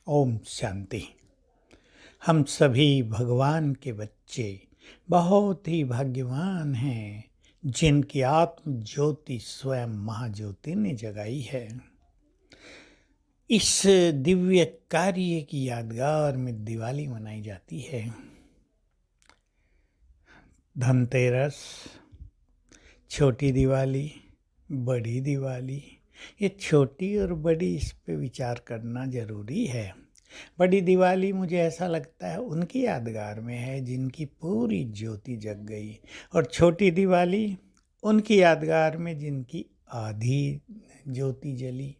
ओम शांति। हम सभी भगवान के बच्चे बहुत ही भाग्यवान हैं जिनकी आत्म ज्योति स्वयं महाज्योति ने जगाई है। इस दिव्य कार्य की यादगार में दिवाली मनाई जाती है। धनतेरस, छोटी दिवाली, बड़ी दिवाली। ये छोटी और बड़ी, इस पे विचार करना जरूरी है। बड़ी दिवाली मुझे ऐसा लगता है उनकी यादगार में है जिनकी पूरी ज्योति जग गई, और छोटी दिवाली उनकी यादगार में जिनकी आधी ज्योति जली।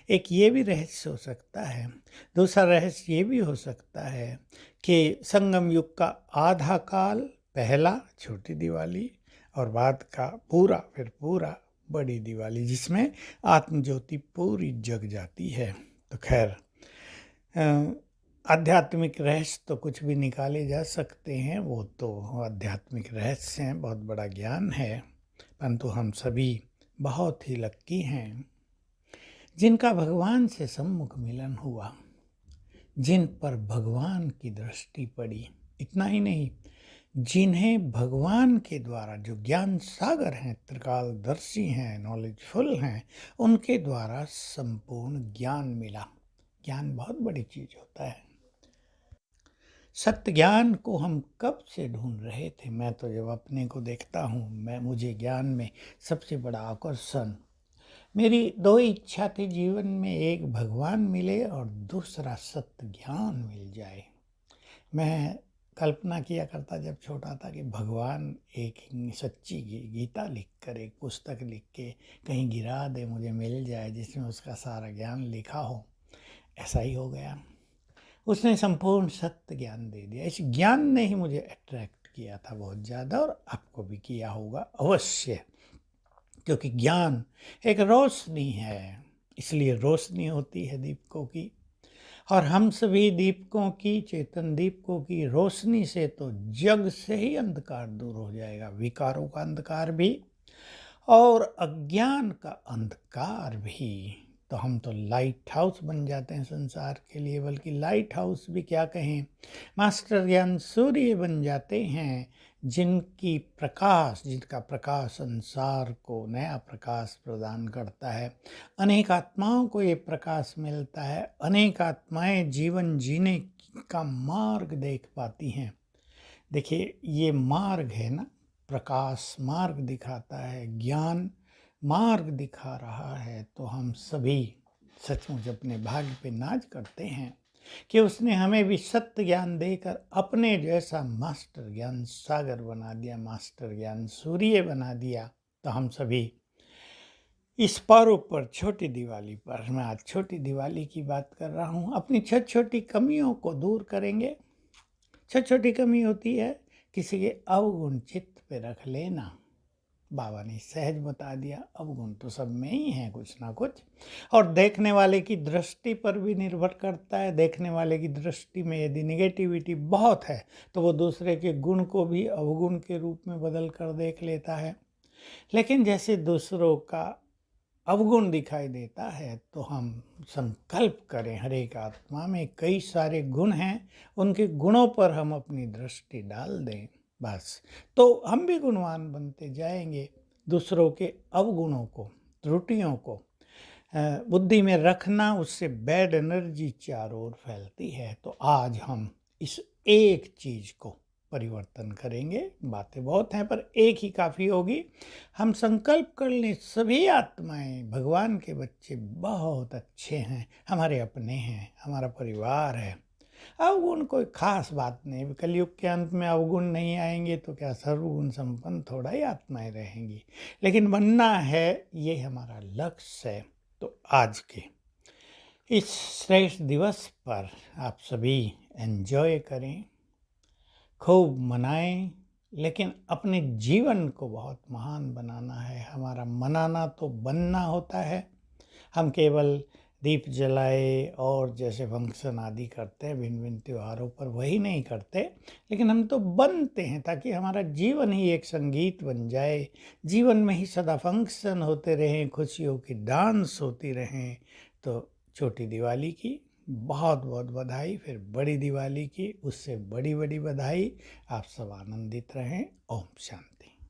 एक ये भी रहस्य हो सकता है। दूसरा रहस्य ये भी हो सकता है कि संगम युग का आधा काल पहला छोटी दिवाली और बाद का पूरा बड़ी दिवाली, जिसमें आत्मज्योति पूरी जग जाती है। तो खैर, आध्यात्मिक रहस्य तो कुछ भी निकाले जा सकते हैं, वो तो आध्यात्मिक रहस्य हैं, बहुत बड़ा ज्ञान है। परंतु हम सभी बहुत ही लक्की हैं जिनका भगवान से सम्मुख मिलन हुआ, जिन पर भगवान की दृष्टि पड़ी। इतना ही नहीं, जिन्हें भगवान के द्वारा, जो ज्ञान सागर हैं, त्रिकालदर्शी हैं, नॉलेजफुल हैं, उनके द्वारा संपूर्ण ज्ञान मिला। ज्ञान बहुत बड़ी चीज होता है। सत्य ज्ञान को हम कब से ढूंढ रहे थे। मैं तो जब अपने को देखता हूँ, मुझे ज्ञान में सबसे बड़ा आकर्षण, मेरी दो इच्छा थी जीवन में, एक भगवान मिले और दूसरा सत्य ज्ञान मिल जाए। मैं कल्पना किया करता जब छोटा था कि भगवान एक सच्ची गीता लिख कर, एक पुस्तक लिख के कहीं गिरा दे, मुझे मिल जाए, जिसमें उसका सारा ज्ञान लिखा हो। ऐसा ही हो गया। उसने संपूर्ण सत्य ज्ञान दे दिया। इस ज्ञान ने ही मुझे अट्रैक्ट किया था बहुत ज़्यादा, और आपको भी किया होगा अवश्य, क्योंकि ज्ञान एक रोशनी है। इसलिए रोशनी होती है दीपकों की, और हम सभी दीपकों की, चेतन दीपकों की रोशनी से तो जग से ही अंधकार दूर हो जाएगा, विकारों का अंधकार भी और अज्ञान का अंधकार भी। तो हम तो लाइट हाउस बन जाते हैं संसार के लिए, बल्कि लाइट हाउस भी क्या कहें, मास्टर ज्ञान सूर्य बन जाते हैं, जिनका प्रकाश संसार को नया प्रकाश प्रदान करता है। अनेक आत्माओं को ये प्रकाश मिलता है, अनेक आत्माएं जीवन जीने का मार्ग देख पाती हैं। देखिए, ये मार्ग है ना, प्रकाश मार्ग दिखाता है, ज्ञान मार्ग दिखा रहा है। तो हम सभी सचमुच अपने भाग्य पे नाज करते हैं कि उसने हमें भी सत्य ज्ञान देकर अपने जैसा मास्टर ज्ञान सागर बना दिया, मास्टर ज्ञान सूर्य बना दिया। तो हम सभी इस पर्व पर, छोटी दिवाली पर, मैं आज छोटी दिवाली की बात कर रहा हूँ, अपनी छोटी छोटी कमियों को दूर करेंगे। छोटी छोटी कमी होती है, किसी के अवगुण चित्त पे रख लेना। बाबा ने सहज बता दिया, अवगुण तो सब में ही है कुछ ना कुछ, और देखने वाले की दृष्टि पर भी निर्भर करता है। देखने वाले की दृष्टि में यदि निगेटिविटी बहुत है तो वो दूसरे के गुण को भी अवगुण के रूप में बदल कर देख लेता है। लेकिन जैसे दूसरों का अवगुण दिखाई देता है, तो हम संकल्प करें, हर एक आत्मा में कई सारे गुण हैं, उनके गुणों पर हम अपनी दृष्टि डाल दें, बस तो हम भी गुणवान बनते जाएंगे। दूसरों के अवगुणों को, त्रुटियों को बुद्धि में रखना, उससे बैड एनर्जी चारों ओर फैलती है। तो आज हम इस एक चीज को परिवर्तन करेंगे। बातें बहुत हैं पर एक ही काफ़ी होगी। हम संकल्प कर लें, सभी आत्माएं भगवान के बच्चे बहुत अच्छे हैं, हमारे अपने हैं, हमारा परिवार है। अवगुण कोई खास बात नहीं, कलयुग के अंत में अवगुण नहीं आएंगे तो क्या सर्वगुण संपन्न थोड़ा ही आत्माएं रहेंगी। लेकिन बनना है, ये हमारा लक्ष्य है। तो आज के इस श्रेष्ठ दिवस पर आप सभी एंजॉय करें, खूब मनाएं, लेकिन अपने जीवन को बहुत महान बनाना है। हमारा मनाना तो बनना होता है। हम केवल दीप जलाए और जैसे फंक्शन आदि करते हैं भिन्न भिन्न त्योहारों पर, वही नहीं करते, लेकिन हम तो बनते हैं ताकि हमारा जीवन ही एक संगीत बन जाए, जीवन में ही सदा फंक्शन होते रहें, खुशियों की डांस होती रहें। तो छोटी दिवाली की बहुत बहुत बधाई। फिर बड़ी दिवाली की उससे बड़ी बड़ी बधाई। आप सब आनंदित रहें। ओम शांति।